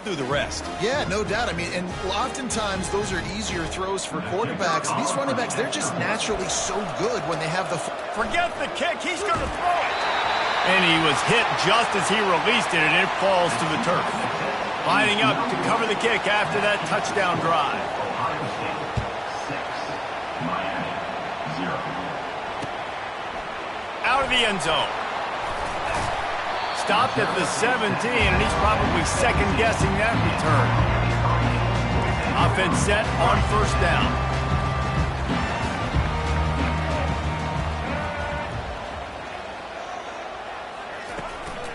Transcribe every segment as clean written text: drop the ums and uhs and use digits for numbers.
do the rest. Yeah, no doubt. I mean, and oftentimes those are easier throws for quarterbacks. These running backs, they're just naturally so good when they have the... Forget the kick. He's going to throw it. And he was hit just as he released it, and it falls to the turf. Lining up to cover the kick after that touchdown drive. Out of the end zone. Stopped at the 17, and he's probably second-guessing that return. Offense set on first down.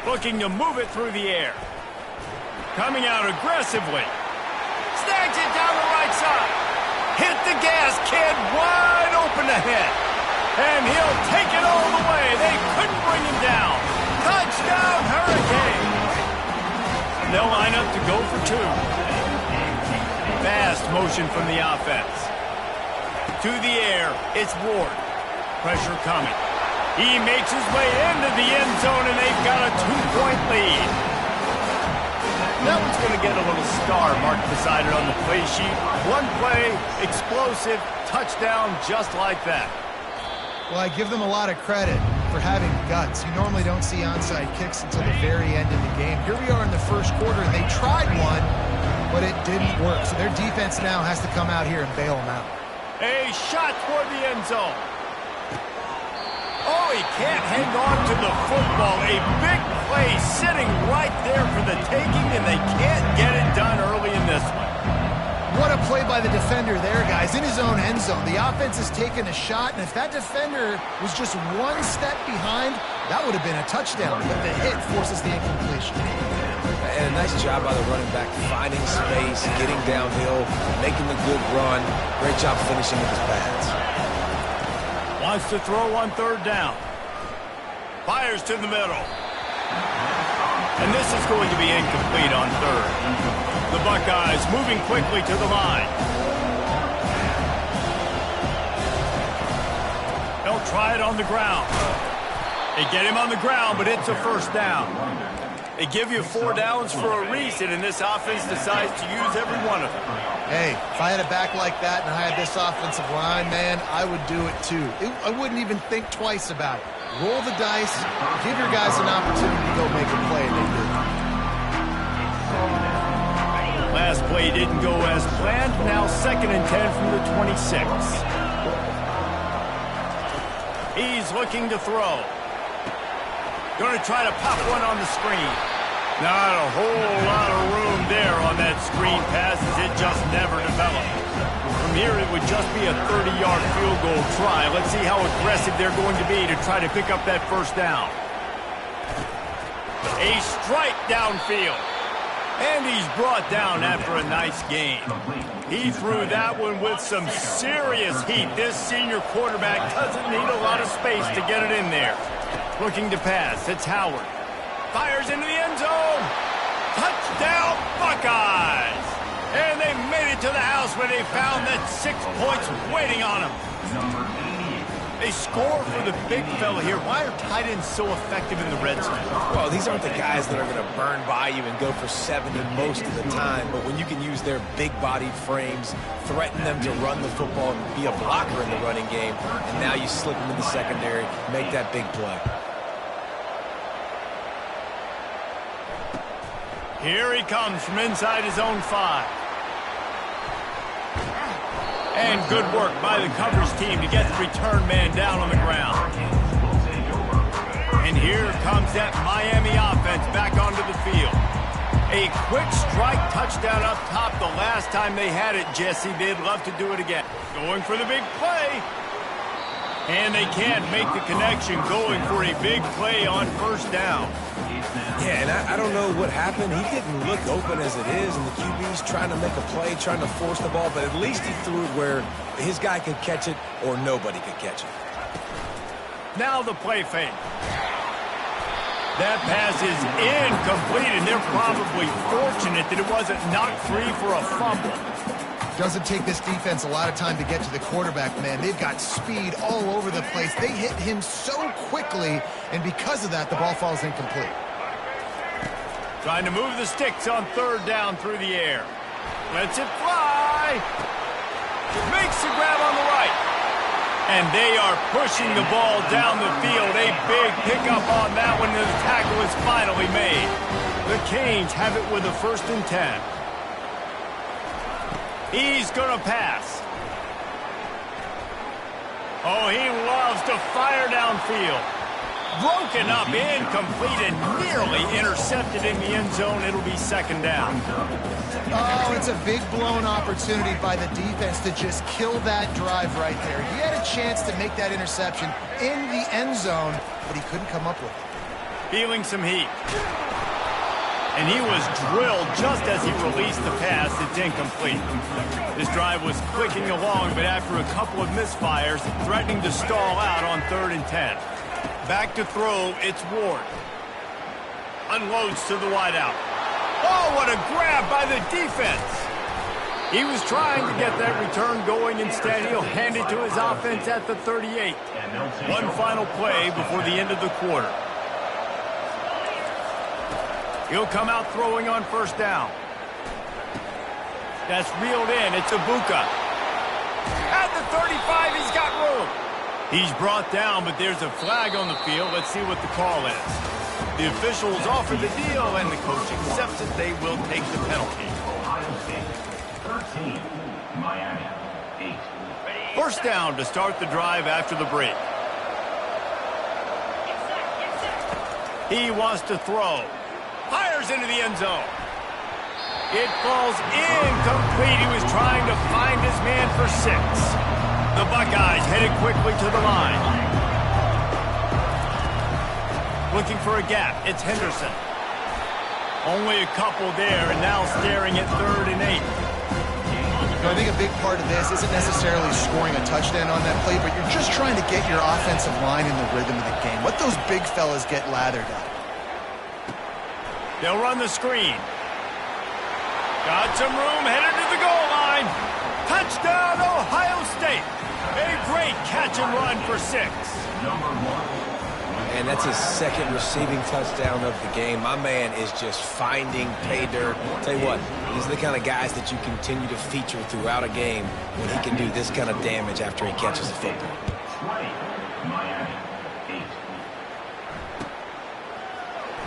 Looking to move it through the air. Coming out aggressively. Snags it down the right side. Hit the gas, kid, wide open ahead. And he'll take it all the way. They couldn't bring him down. Touchdown, Hurricane! They'll line up to go for two. Fast motion from the offense. To the air, it's Ward. Pressure coming. He makes his way into the end zone, and they've got a 2-point lead. That one's going to get a little star marked beside it on the play sheet. One play, explosive, touchdown just like that. Well, I give them a lot of credit for having guts. You normally don't see onside kicks until the very end of the game. Here we are in the first quarter, and they tried one, but it didn't work. So their defense now has to come out here and bail them out. A shot toward the end zone. Oh, he can't hang on to the football. A big play sitting right there for the taking, and they can't get it done early in this one. What a play by the defender there, guys, in his own end zone. The offense has taken a shot, and if that defender was just one step behind, that would have been a touchdown. But the hit forces the incompletion. And a nice job by the running back, finding space, getting downhill, making the good run. Great job finishing with his pads. Wants to throw on third down. Fires to the middle. And this is going to be incomplete on third. The Buckeyes moving quickly to the line. They'll try it on the ground. They get him on the ground, but it's a first down. They give you 4 downs for a reason, and this offense decides to use every one of them. Hey, if I had a back like that and I had this offensive line, man, I would do it too. I wouldn't even think twice about it. Roll the dice, give your guys an opportunity to go make a play, and they did. Last play didn't go as planned. Now 2nd and 10 from the 26. He's looking to throw. Going to try to pop one on the screen. Not a whole lot of room there on that screen pass as it just never developed. From here, it would just be a 30-yard field goal try. Let's see how aggressive they're going to be to try to pick up that first down. A strike downfield. And he's brought down after a nice game. He threw that one with some serious heat. This senior quarterback doesn't need a lot of space to get it in there. Looking to pass, it's Howard. Fires into the end zone. Touchdown, Buckeyes! And they made it to the house where they found that 6 points waiting on them. They score for the big fella here. Why are tight ends so effective in the red zone? Well, these aren't the guys that are going to burn by you and go for 70 most of the time, but when you can use their big-bodied frames, threaten them to run the football and be a blocker in the running game, and now you slip them in the secondary, make that big play. Here he comes from inside his own 5. And good work by the coverage team to get the return man down on the ground. And here comes that Miami offense back onto the field. A quick strike touchdown up top the last time they had it, Jesse. They'd love to do it again. Going for the big play. And they can't make the connection, going for a big play on first down. Yeah, and I don't know what happened. He didn't look open as it is, and the QB's trying to make a play, trying to force the ball, but at least he threw it where his guy could catch it or nobody could catch it. Now the play fake. That pass is incomplete, and they're probably fortunate that it wasn't knocked free for a fumble. Doesn't take this defense a lot of time to get to the quarterback, man. They've got speed all over the place. They hit him so quickly, and because of that, the ball falls incomplete. Trying to move the sticks on third down through the air. Lets it fly. Makes the grab on the right. And they are pushing the ball down the field. A big pickup on that one. The tackle is finally made. The Canes have it with a 1st and 10. He's going to pass. Oh, he loves to fire downfield. Broken up, incomplete, and nearly intercepted in the end zone. It'll be 2nd down. Oh, it's a big blown opportunity by the defense to just kill that drive right there. He had a chance to make that interception in the end zone, but he couldn't come up with it. Feeling some heat. And he was drilled just as he released the pass. It's incomplete. This drive was clicking along, but after a couple of misfires, threatening to stall out on 3rd and 10. Back to throw, it's Ward. Unloads to the wideout. Oh, what a grab by the defense. He was trying to get that return going. Instead, he'll hand it to his offense at the 38. One final play before the end of the quarter. He'll come out throwing on 1st down. That's reeled in. It's Ibuka. At the 35, he's got room. He's brought down, but there's a flag on the field. Let's see what the call is. The officials offer the deal, and the coach accepts it. They will take the penalty. Ohio State 13, Miami 8. 1st down to start the drive after the break. He wants to throw. Fires into the end zone. It falls incomplete. He was trying to find his man for 6. The Buckeyes headed quickly to the line. Looking for a gap. It's Henderson. Only a couple there, and now staring at 3rd and 8. I think a big part of this isn't necessarily scoring a touchdown on that play, but you're just trying to get your offensive line in the rhythm of the game. Let those big fellas get lathered up. They'll run the screen. Got some room, headed to the goal line. Touchdown, Ohio State. A great catch and run for 6. And that's his 2nd receiving touchdown of the game. My man is just finding pay dirt. Tell you what, these are the kind of guys that you continue to feature throughout a game when he can do this kind of damage after he catches the football. 20, Miami 8.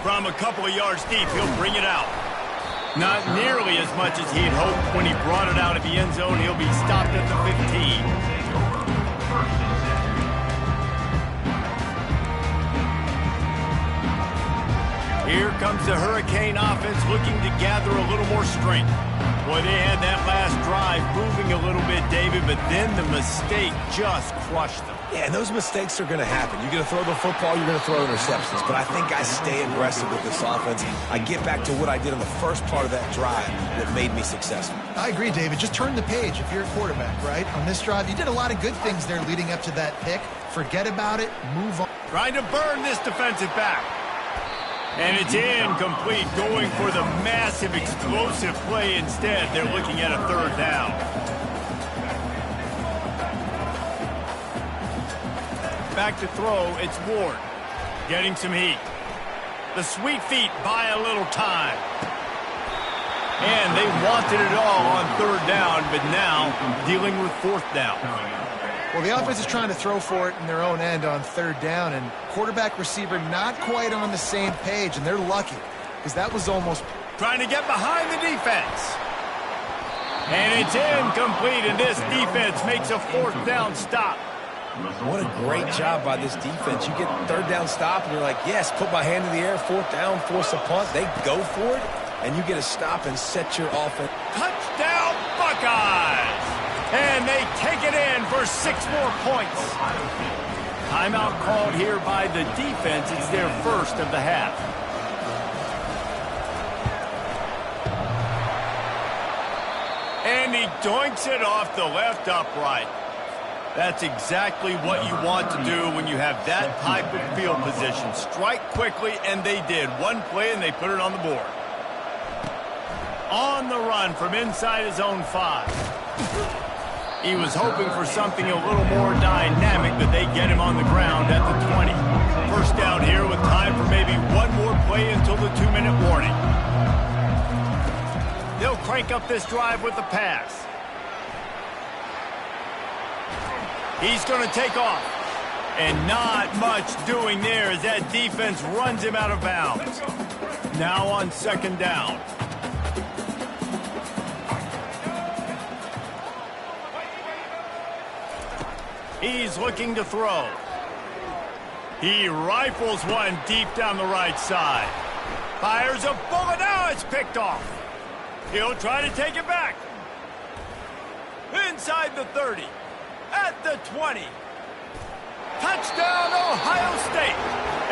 From a couple of yards deep, he'll bring it out. Not nearly as much as he'd hoped when he brought it out of the end zone. He'll be stopped at the 15. Here comes the Hurricane offense looking to gather a little more strength. Boy, they had that last drive moving a little bit, David, but then the mistake just crushed them. Yeah, and those mistakes are going to happen. You're going to throw the football, you're going to throw interceptions. But I think I stay aggressive with this offense. I get back to what I did in the first part of that drive that made me successful. I agree, David. Just turn the page if you're a quarterback, right? On this drive, you did a lot of good things there leading up to that pick. Forget about it. Move on. Trying to burn this defensive back. And it's incomplete, going for the massive explosive play instead. They're looking at a 3rd down. Back to throw, it's Ward. Getting some heat. The sweet feet buy a little time. And they wanted it all on 3rd down, but now dealing with 4th down. Well, the offense is trying to throw for it in their own end on 3rd down, and quarterback receiver not quite on the same page, and they're lucky because that was almost... Trying to get behind the defense. And it's incomplete, and this defense makes a 4th down stop. What a great job by this defense. You get 3rd down stop, and you're like, yes, put my hand in the air, 4th down, force a punt. They go for it, and you get a stop and set your offense. Touchdown, Buckeyes! And they take it in for 6 more points. Timeout called here by the defense. It's their 1st of the half. And he doinks it off the left upright. That's exactly what you want to do when you have that type of field position. Strike quickly, and they did. One play, and they put it on the board. On the run from inside his own 5. He was hoping for something a little more dynamic, but they get him on the ground at the 20. 1st down here with time for maybe one more play until the 2-minute warning. crank up this drive with the pass. He's going to take off. And not much doing there as that defense runs him out of bounds. Now on second down. He's looking to throw. He rifles one deep down the right side. Fires a bullet. Now it's picked off. He'll try to take it back. Inside the 30. At the 20. Touchdown, Ohio State.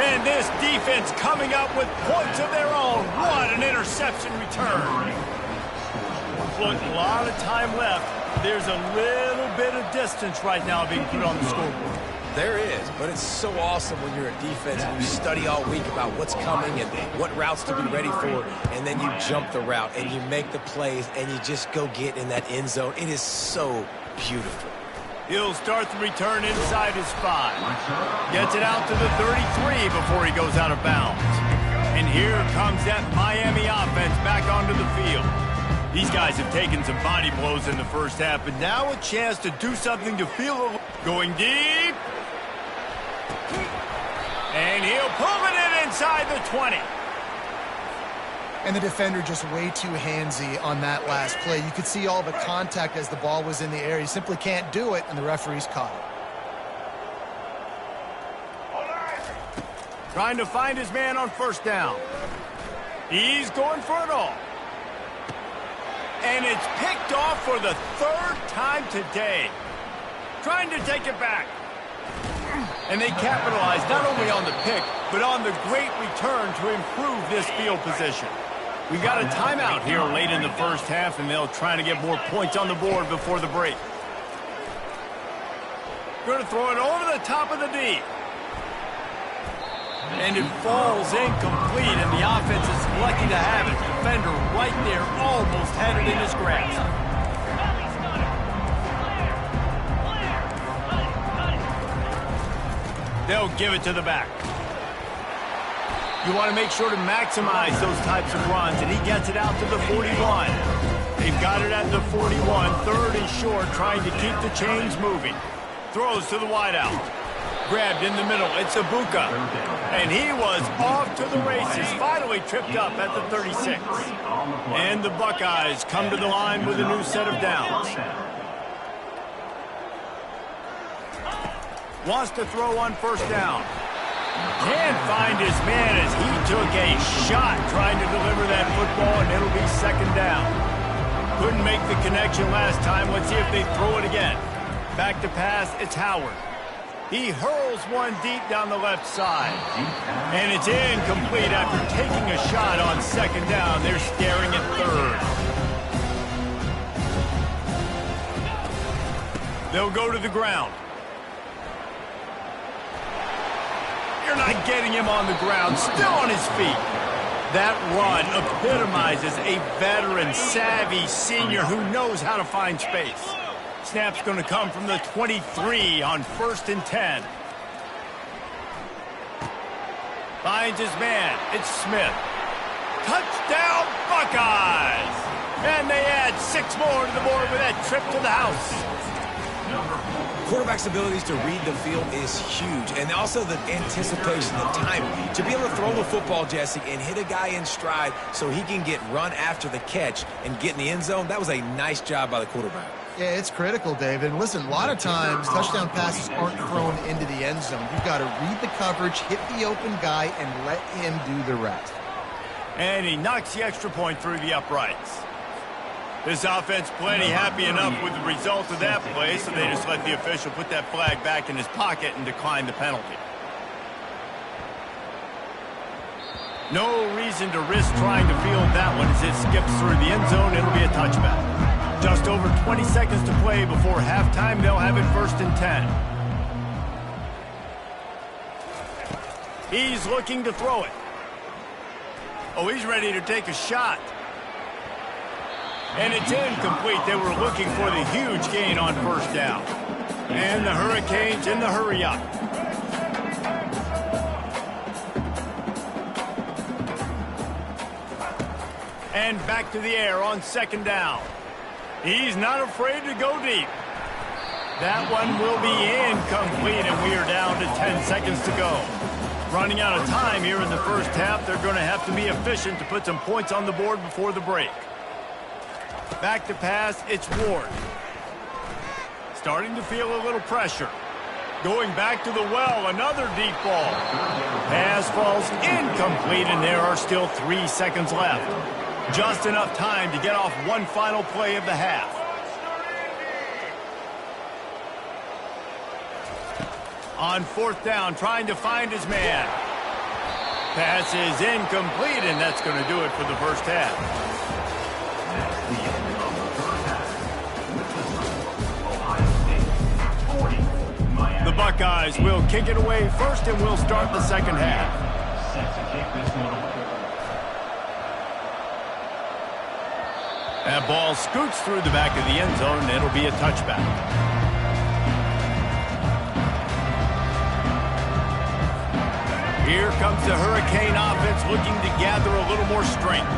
And this defense coming up with points of their own. What an interception return. Look, a lot of time left. There's a little bit of distance right now being put on the scoreboard. There is, but it's so awesome when you're a defense and you study all week about what's coming and what routes to be ready for, and then you jump the route and you make the plays and you just go get in that end zone. It is so beautiful. He'll start the return inside his 5. Gets it out to the 33 before he goes out of bounds. And here comes that Miami offense back onto the field. These guys have taken some body blows in the first half, but now a chance to do something to feel going deep. And he'll pull it in inside the 20. And the defender just way too handsy on that last play. You could see all the contact as the ball was in the air. He simply can't do it, and the referee's caught it. Trying to find his man on first down. He's going for it all. And it's picked off for the 3rd time today. Trying to take it back. And they capitalize not only on the pick, but on the great return to improve this field position. We've got a timeout here late in the first half, and they'll try to get more points on the board before the break. Going to throw it over the top of the D. And it falls incomplete, and the offense is lucky to have it. Defender right there almost had it in his grasp. They'll give it to the back. You want to make sure to maximize those types of runs, and he gets it out to the 41. They've got it at the 41, 3rd and short, trying to keep the chains moving. Throws to the wideout. Grabbed in the middle, it's Ibuka. And he was off to the races, finally tripped up at the 36. And the Buckeyes come to the line with a new set of downs. Wants to throw on first down. Can't find his man as he took a shot trying to deliver that football, and it'll be second down. Couldn't make the connection last time. Let's see if they throw it again. Back to pass, it's Howard. He hurls one deep down the left side. And it's incomplete after taking a shot on second down. They're staring at 3rd. They'll go to the ground. You're not getting him on the ground, still on his feet. That run epitomizes a veteran, savvy senior who knows how to find space. Snap's going to come from the 23 on 1st and 10. Finds his man. It's Smith. Touchdown, Buckeyes! And they add 6 more to the board with that trip to the house. Quarterback's abilities to read the field is huge, and also the anticipation, the timing. To be able to throw the football, Jesse, and hit a guy in stride so he can get run after the catch and get in the end zone, that was a nice job by the quarterback. Yeah, it's critical, David. And listen, a lot of times touchdown passes aren't thrown into the end zone. You've got to read the coverage, hit the open guy, and let him do the rest. And he knocks the extra point through the uprights. This offense plenty happy enough with the result of that play, so they just let the official put that flag back in his pocket and decline the penalty. No reason to risk trying to field that one as it skips through the end zone. It'll be a touchback. Just over 20 seconds to play before halftime. They'll have it 1st and 10. He's looking to throw it. Oh, he's ready to take a shot. And it's incomplete. They were looking for the huge gain on first down. And the Hurricanes in the hurry-up. And back to the air on second down. He's not afraid to go deep. That one will be incomplete, and we are down to 10 seconds to go. Running out of time here in the first half. They're going to have to be efficient to put some points on the board before the break. Back to pass, it's Ward. Starting to feel a little pressure. Going back to the well, another deep ball. Pass falls incomplete, and there are still 3 seconds left. Just enough time to get off one final play of the half. On fourth down, trying to find his man. Pass is incomplete, and that's going to do it for the first half. The Buckeyes will kick it away first, and we'll start the second half. Set to kick this one away. That ball scoots through the back of the end zone, and it'll be a touchback. Here comes the Hurricane offense looking to gather a little more strength.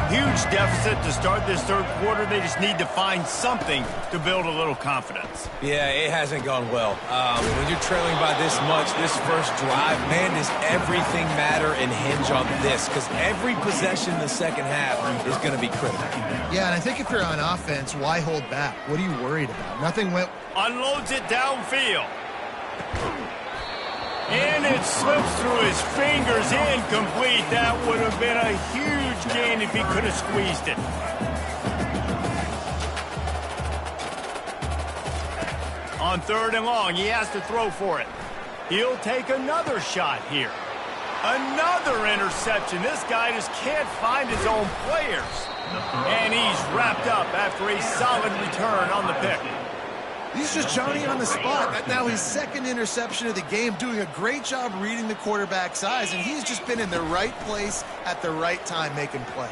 Huge deficit to start this third quarter. They just need to find something to build a little confidence. Yeah, it hasn't gone well. When you're trailing by this much, this first drive, man, does everything matter and hinge on this? Because every possession in the second half is going to be critical. Yeah, and I think if you're on offense, why hold back? What are you worried about? Nothing went... Unloads it downfield. And it slips through his fingers, incomplete. That would have been a huge gain if he could have squeezed it. On third and long, he has to throw for it. He'll take another shot here. Another interception. This guy just can't find his own players. And he's wrapped up after a solid return on the pick. He's just Johnny on the spot. Now his second interception of the game, doing a great job reading the quarterback's eyes, and he's just been in the right place at the right time making plays.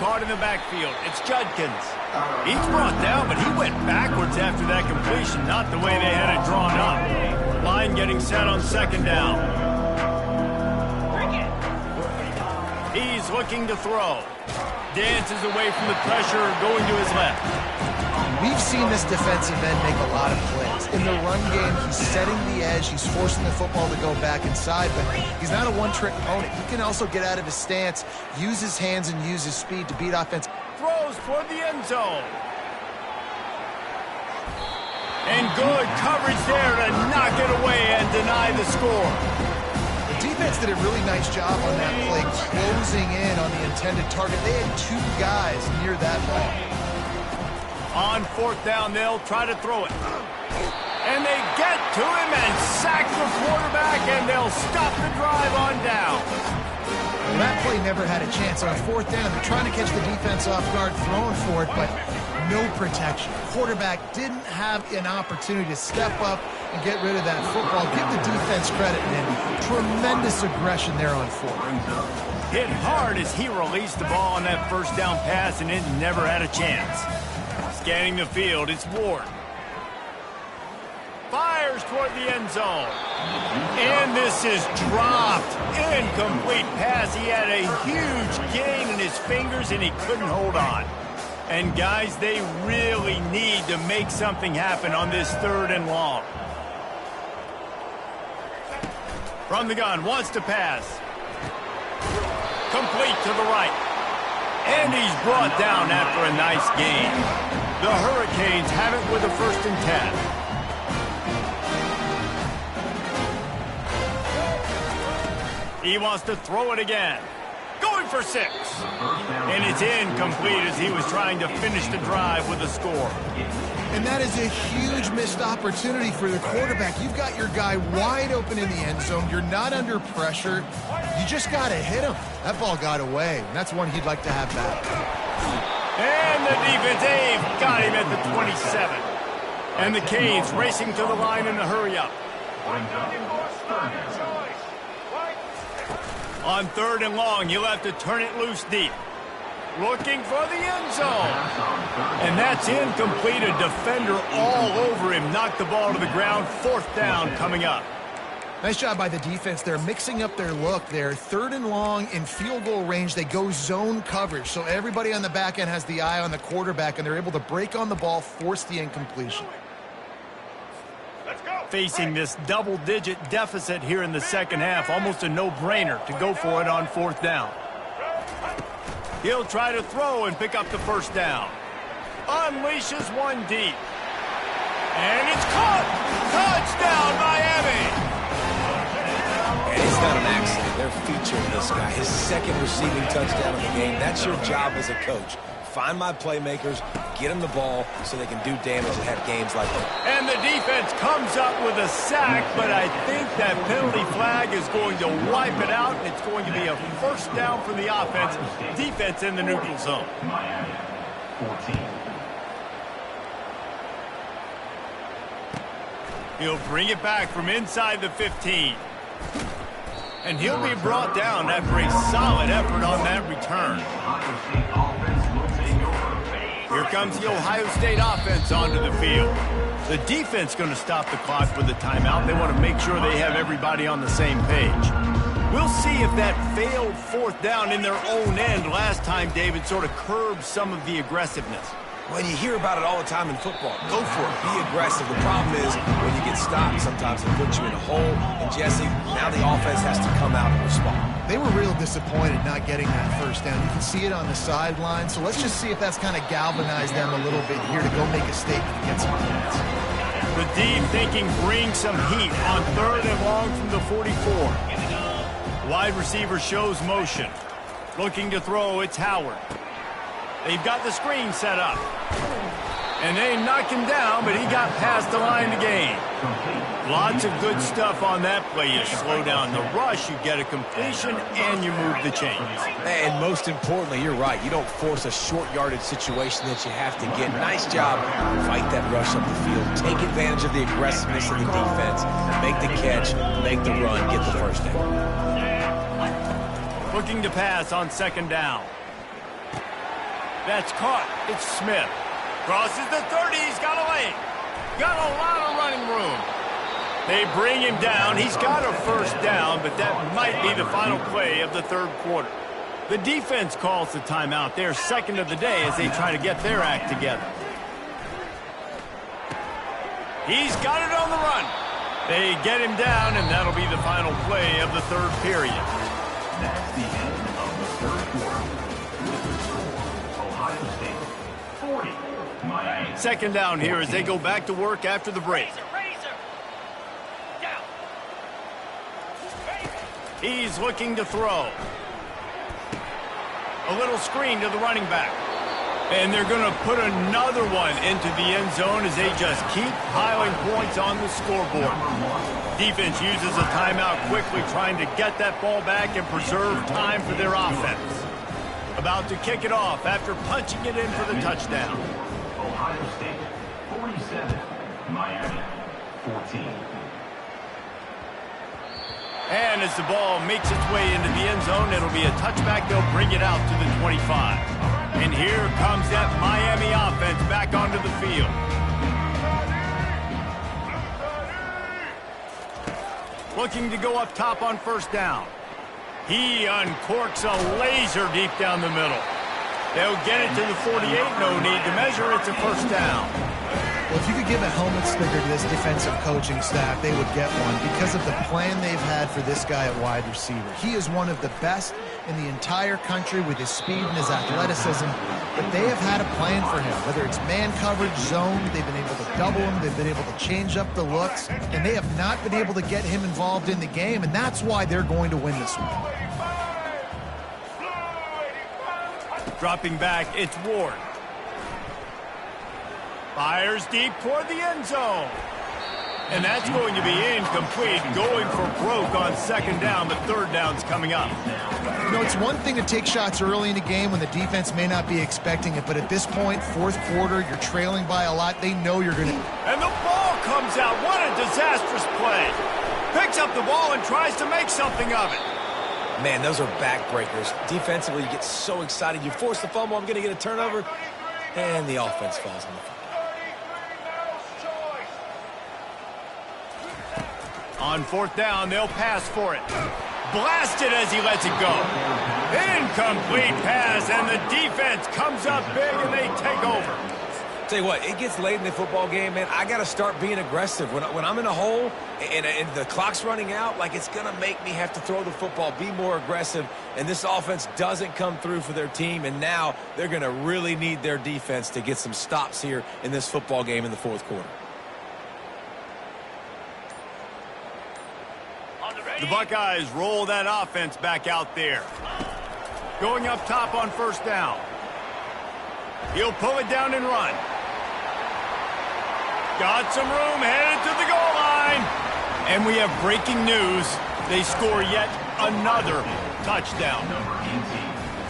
Caught in the backfield. It's Judkins. He's brought down, but he went backwards after that completion, not the way they had it drawn up. Line getting set on second down. He's looking to throw. Dances away from the pressure, going to his left. We've seen this defensive end make a lot of plays. In the run game, he's setting the edge. He's forcing the football to go back inside, but he's not a one-trick opponent. He can also get out of his stance, use his hands, and use his speed to beat offense. Throws toward the end zone. And good coverage there to knock it away and deny the score. The defense did a really nice job on that play, closing in on the intended target. They had 2 guys near that ball. On fourth down, they'll try to throw it. And they get to him and sack the quarterback, and they'll stop the drive on down. Well, that play never had a chance. On fourth down, they're trying to catch the defense off guard, throwing for it, but no protection. Quarterback didn't have an opportunity to step up and get rid of that football. Give the defense credit, man. Tremendous aggression there on fourth. Hit hard as he released the ball on that first down pass, and it never had a chance. Scanning the field, it's Ward. Fires toward the end zone. And this is dropped. Incomplete pass. He had a huge gain in his fingers, and he couldn't hold on. And, guys, they really need to make something happen on this third and long. From the gun, wants to pass. Complete to the right. And he's brought down after a nice gain. The Hurricanes have it with a 1st and 10. He wants to throw it again. Going for 6. And it's incomplete as he was trying to finish the drive with a score. And that is a huge missed opportunity for the quarterback. You've got your guy wide open in the end zone. You're not under pressure. You just got to hit him. That ball got away, and that's one he'd like to have back. And the defense, they've got him at the 27. And the Canes racing to the line in a hurry-up. On third and long, you'll have to turn it loose deep. Looking for the end zone. And that's incomplete. A defender all over him. Knocked the ball to the ground. 4th down coming up. Nice job by the defense. They're mixing up their look. They're 3rd and long in field goal range. They go zone coverage. So everybody on the back end has the eye on the quarterback, and they're able to break on the ball, force the incompletion. Facing this double-digit deficit here in the second half, almost a no-brainer to go for it on 4th down. He'll try to throw and pick up the first down. Unleashes one deep. And it's caught! Touchdown, Miami! And it's not an accident. They're featuring this guy. His 2nd receiving touchdown of the game. That's your job as a coach. Find my playmakers, get them the ball so they can do damage and have games like that. And the defense comes up with a sack, but I think that penalty flag is going to wipe it out, and it's going to be a first down for the offense. Defense in the neutral zone. Miami, 14. He'll bring it back from inside the 15. And he'll be brought down after a solid effort on that return. Here comes the Ohio State offense onto the field. The defense going to stop the clock with a timeout. They want to make sure they have everybody on the same page. We'll see if that failed 4th down in their own end last time, David, sort of curbed some of the aggressiveness. Well, you hear about it all the time in football. Go for it. Be aggressive. The problem is when you get stopped, sometimes it puts you in a hole. And, Jesse, now the offense has to come out and respond. They were real disappointed not getting that first down. You can see it on the sideline. So let's just see if that's kind of galvanized them a little bit here to go make a statement and get some points. The deep thinking brings some heat on 3rd and long from the 44. Wide receiver shows motion. Looking to throw, it's Howard. They've got the screen set up. And they knock him down, but he got past the line to gain. Lots of good stuff on that play. You slow down the rush, you get a completion, and you move the chains. And most importantly, you're right. You don't force a short yardage situation that you have to get. Nice job. Fight that rush up the field. Take advantage of the aggressiveness of the defense. Make the catch, make the run, get the first down. Looking to pass on 2nd down. That's caught. It's Smith. Crosses the 30. He's got a lane. Got a lot of running room. They bring him down. He's got a first down, but that might be the final play of the 3rd quarter. The defense calls the timeout. They're 2nd of the day as they try to get their act together. He's got it on the run. They get him down, and that'll be the final play of the 3rd period. That's the end of the 3rd quarter. Ohio State, 40. Miami. 2nd down here as they go back to work after the break. He's looking to throw. A little screen to the running back. And they're going to put another one into the end zone as they just keep piling points on the scoreboard. Defense uses a timeout quickly, trying to get that ball back and preserve time for their offense. About to kick it off after punching it in for the touchdown. Ohio State, 47. Miami, 14. And as the ball makes its way into the end zone, it'll be a touchback. They'll bring it out to the 25. And here comes that Miami offense back onto the field. Looking to go up top on 1st down. He uncorks a laser deep down the middle. They'll get it to the 48. No need to measure. It's a first down. Well, if you could give a helmet sticker to this defensive coaching staff, they would get one because of the plan they've had for this guy at wide receiver. He is one of the best in the entire country with his speed and his athleticism, but they have had a plan for him, whether it's man coverage, zone, they've been able to double him, they've been able to change up the looks, and they have not been able to get him involved in the game, and that's why they're going to win this one. Dropping back, it's Ward. Fires deep toward the end zone. And that's going to be incomplete, going for broke on 2nd down, but 3rd down's coming up. You know, it's one thing to take shots early in the game when the defense may not be expecting it, but at this point, 4th quarter, you're trailing by a lot. They know you're going to... And the ball comes out. What a disastrous play. Picks up the ball and tries to make something of it. Man, those are backbreakers. Defensively, you get so excited. You force the fumble, I'm going to get a turnover, and the offense falls on the field. On fourth down, they'll pass for it. Blasted as he lets it go. Incomplete pass, and the defense comes up big, and they take over. Tell you what, it gets late in the football game, man. I got to start being aggressive. When I'm in a hole and the clock's running out, like, it's going to make me have to throw the football, be more aggressive, and this offense doesn't come through for their team, and now they're going to really need their defense to get some stops here in this football game in the fourth quarter. The Buckeyes roll that offense back out there. Going up top on first down. He'll pull it down and run. Got some room, headed to the goal line. And we have breaking news. They score yet another touchdown.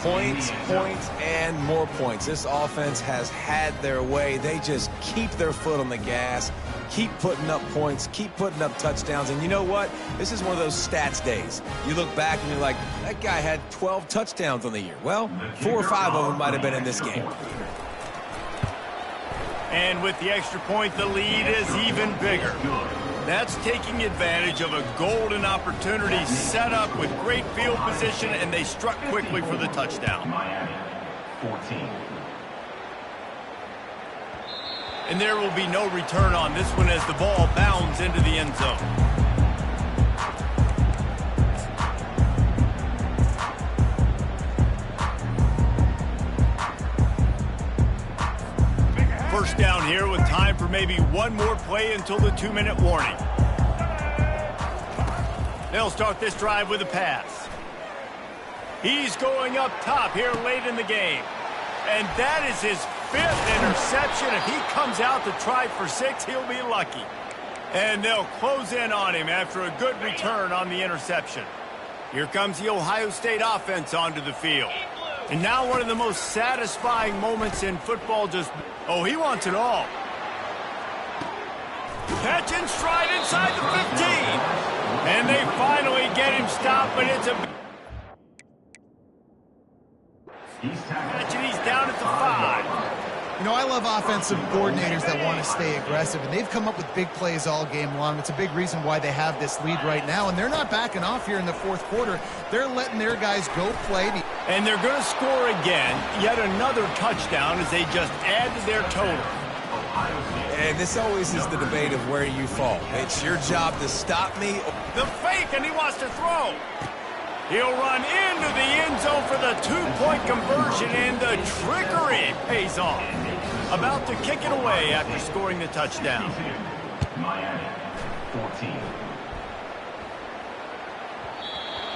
Points, points, and more points. This offense has had their way. They just keep their foot on the gas, keep putting up points, keep putting up touchdowns. And you know what? This is one of those stats days. You look back and you're like, that guy had 12 touchdowns on the year. Well, 4 or 5 of them might have been in this game. And with the extra point, the lead is even bigger. That's taking advantage of a golden opportunity set up with great field position, and they struck quickly for the touchdown. Miami, 14. And there will be no return on this one as the ball bounds into the end zone. First down here with time for maybe one more play until the 2-minute warning. They'll start this drive with a pass. He's going up top here late in the game. And that is his 5th interception. If he comes out to try for 6, he'll be lucky. And they'll close in on him after a good return on the interception. Here comes the Ohio State offense onto the field. And now one of the most satisfying moments in football just... Oh, he wants it all. Catch and stride inside the 15. And they finally get him stopped, but it's a... Catch and he's down at the 5. You know, I love offensive coordinators that want to stay aggressive, and they've come up with big plays all game long. It's a big reason why they have this lead right now, and they're not backing off here in the fourth quarter. They're letting their guys go play. And they're going to score again, yet another touchdown as they just add to their total. And this always is the debate of where you fall. It's your job to stop me. The fake, and he wants to throw. He'll run into the end zone for the 2-point conversion, and the trickery pays off. About to kick it away after scoring the touchdown. Miami, 14.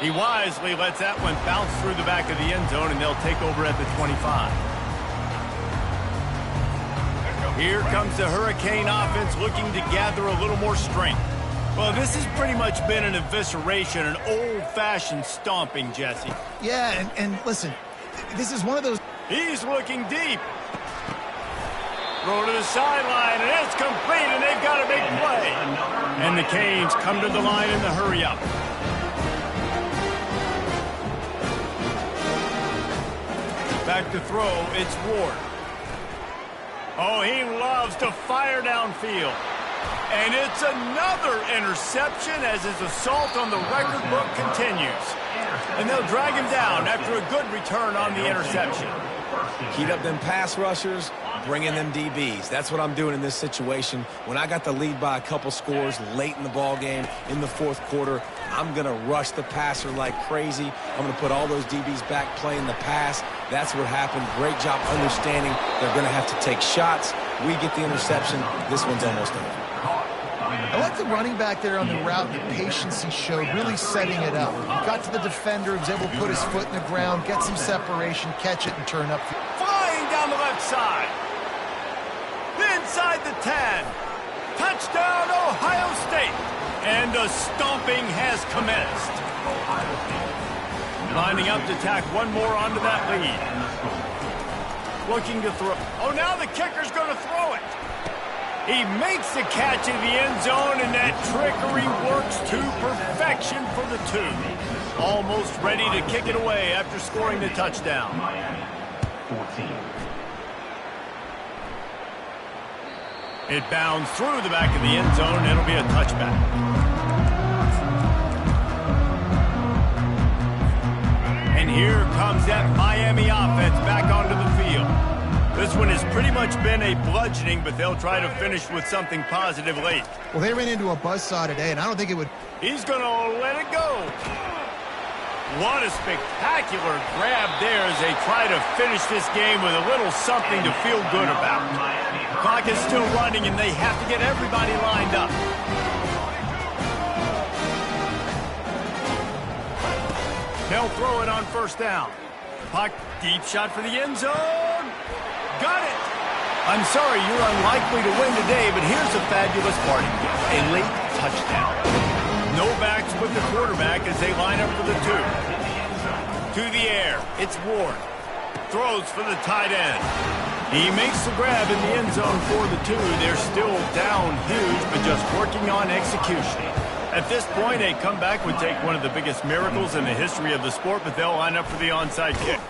He wisely lets that one bounce through the back of the end zone, and they'll take over at the 25. Here comes the Hurricane offense looking to gather a little more strength. Well, this has pretty much been an evisceration, an old-fashioned stomping, Jesse. Yeah, and listen, this is one of those... He's looking deep. Throw to the sideline, and it's complete, and they've got a big play. And the Canes come to the line in the hurry-up. Back to throw, it's Ward. Oh, he loves to fire downfield. And it's another interception as his assault on the record book continues. And they'll drag him down after a good return on the interception. Heat up them pass rushers, bring in them DBs. That's what I'm doing in this situation. When I got the lead by a couple scores late in the ball game in the fourth quarter, I'm going to rush the passer like crazy. I'm going to put all those DBs back playing the pass. That's what happened. Great job understanding they're going to have to take shots. We get the interception. This one's almost over. I like the running back there on the route, the patience he showed, really setting it up. He got to the defender, was able to put his foot in the ground, get some separation, catch it, and turn up. Flying down the left side. Inside the 10. Touchdown, Ohio State. And the stomping has commenced. Lining up to tack one more onto that lead. Looking to throw. Oh, now the kicker's going to throw it. He makes the catch in the end zone, and that trickery works to perfection for the 2. Almost ready to kick it away after scoring the touchdown. Miami, 14. It bounds through the back of the end zone, and it'll be a touchback. And here comes that Miami offense back onto the field. This one has pretty much been a bludgeoning, but they'll try to finish with something positive late. Well, they ran into a buzzsaw today, and I don't think it would... He's going to let it go. What a spectacular grab there as they try to finish this game with a little something to feel good about. The clock is still running, and they have to get everybody lined up. They'll throw it on first down. Puck, deep shot for the end zone. Got it. I'm sorry, you're unlikely to win today, but here's a fabulous party gift. A late touchdown. No backs with the quarterback as they line up for the two. To the air. It's Ward. Throws for the tight end. He makes the grab in the end zone for the two. They're still down huge, but just working on execution. At this point, a comeback would take one of the biggest miracles in the history of the sport, but they'll line up for the onside kick.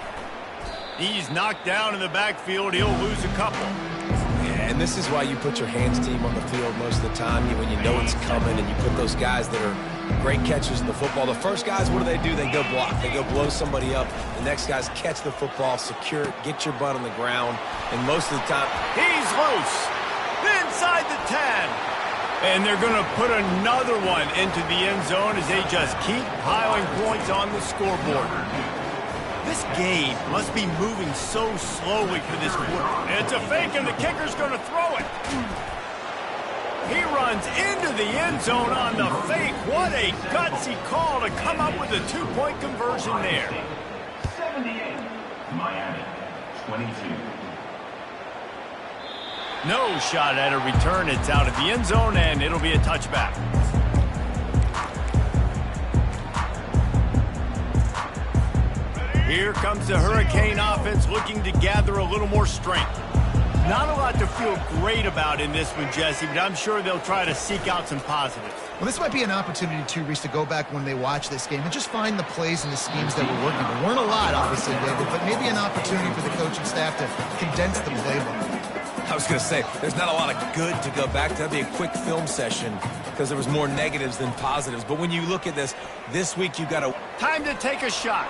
He's knocked down in the backfield. He'll lose a couple. Yeah, and this is why you put your hands team on the field most of the time, when you know it's coming, and you put those guys that are great catchers in the football. The first guys, what do? They go block. They go blow somebody up. The next guys catch the football, secure it, get your butt on the ground, and most of the time... He's loose. Inside the 10. And they're going to put another one into the end zone as they just keep piling points on the scoreboard. This game must be moving so slowly for this quarter. It's a fake, and the kicker's going to throw it. He runs into the end zone on the fake. What a gutsy call to come up with a two-point conversion there. 78, Miami, 22. No shot at a return. It's out of the end zone, and it'll be a touchback. Here comes the Hurricane offense looking to gather a little more strength. Not a lot to feel great about in this one, Jesse, but I'm sure they'll try to seek out some positives. Well, this might be an opportunity, too, Reese, to go back when they watch this game and just find the plays and the schemes that were working. There weren't a lot, obviously, David, but maybe an opportunity for the coaching staff to condense the playbook. I was going to say, there's not a lot of good to go back to. That'd be a quick film session because there was more negatives than positives. But when you look at this week, you got to... Time to take a shot.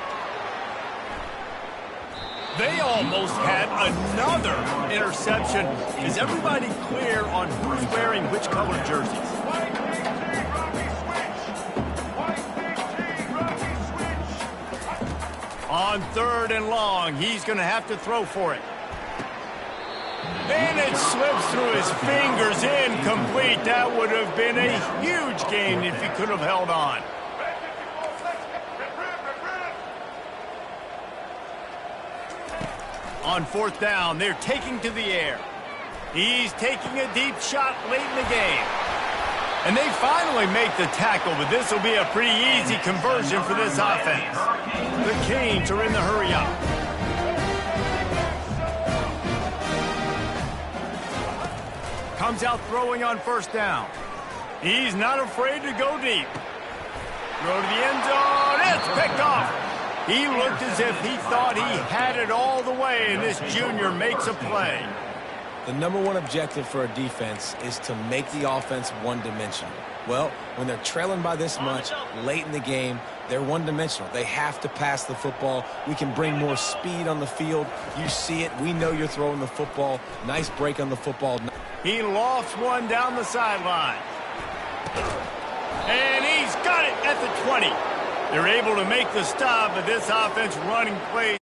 They almost had another interception. Is everybody clear on who's wearing which color jerseys? On 3rd and long, he's going to have to throw for it. And it slips through his fingers, incomplete. That would have been a huge gain if he could have held on. On 4th down, they're taking to the air. He's taking a deep shot late in the game. And they finally make the tackle, but this will be a pretty easy conversion for this offense. The Canes are in the hurry-up. Comes out throwing on 1st down. He's not afraid to go deep. Throw to the end zone. It's picked off. He looked as if he thought he had it all the way, and this junior makes a play. The number one objective for a defense is to make the offense one-dimensional. Well, when they're trailing by this much late in the game, they're one-dimensional. They have to pass the football. We can bring more speed on the field. You see it. We know you're throwing the football. Nice break on the football. He lofts one down the sideline. And he's got it at the 20. They're able to make the stop, but this offense running plays